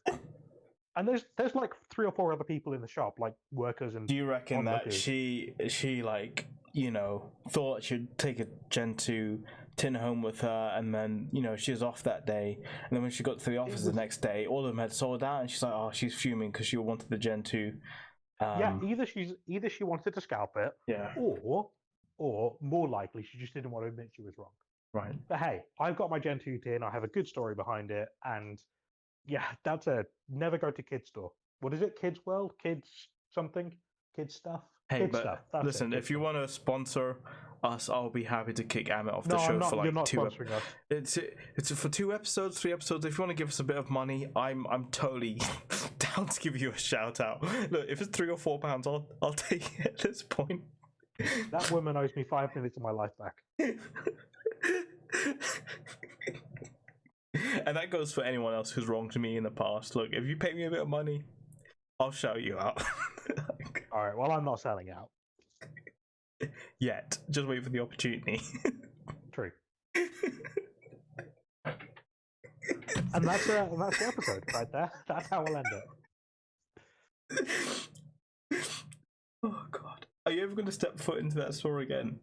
And there's like 3 or 4 other people in the shop, like workers and. Do you reckon that onlookers. she like, you know, thought she'd take a Gen 2 tin home with her, and then, you know, she was off that day, and then when she got to the office the next day, all of them had sold out, and she's like, oh, she's fuming because she wanted the Gen 2. Yeah, either she wanted to scalp it, yeah, or more likely she just didn't want to admit she was wrong. Right. But hey, I've got my Gen 2 tin. I have a good story behind it, and yeah, that's a never go to kids store. What is it? Kids World? Kids something? Kids stuff? Hey, kids but stuff. That's listen, if you want to sponsor us, I'll be happy to kick Amit off the show I'm not, for like you're not 2 sponsoring us. It's for 2 episodes, 3 episodes. If you want to give us a bit of money, I'm totally down to give you a shout out. Look, if it's £3 or £4, I'll take it at this point. That woman owes me 5 minutes of my life back. And that goes for anyone else who's wronged me in the past. Look, if you pay me a bit of money, I'll shout you out. All right, well, I'm not selling out. Yet. Just wait for the opportunity. True. And that's the episode right there. That's how we'll end it. Oh, God. Are you ever going to step foot into that store again?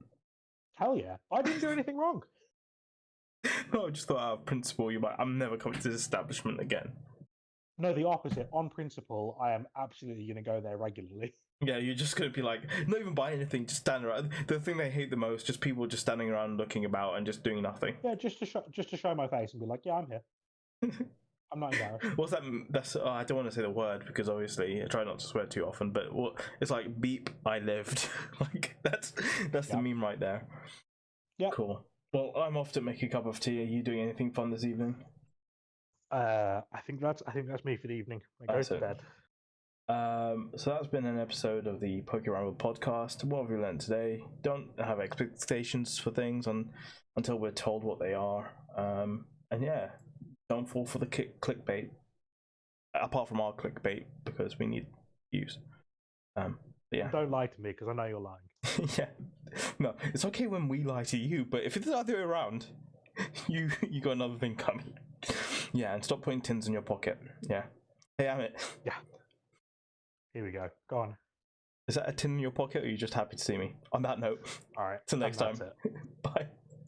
Hell yeah. I didn't do anything wrong. No, I just thought out of principle, I'm never coming to this establishment again. No, the opposite. On principle, I am absolutely going to go there regularly. Yeah, you're just going to be like, not even buy anything, just stand around. The thing they hate the most, just people just standing around looking about and just doing nothing. Yeah, just to show my face and be like, yeah, I'm here. I'm not embarrassed. What's that? That's I don't want to say the word because obviously I try not to swear too often. But it's like beep. I lived. Like that's the meme right there. Yeah. Cool. Well, I'm off to make a cup of tea. Are you doing anything fun this evening? I think that's me for the evening. I go to bed. So that's been an episode of the PokeRamble Podcast. What have we learned today? Don't have expectations for things until we're told what they are. And yeah, don't fall for the clickbait. Apart from our clickbait, because we need views. Yeah. Don't lie to me because I know you're lying. Yeah. No, it's okay when we lie to you, but if it's the other way around, you got another thing coming. Yeah, and stop putting tins in your pocket. Yeah. Hey, Amit. Yeah. Here we go. Go on. Is that a tin in your pocket, or are you just happy to see me? On that note, all right. Till next time. It. Bye.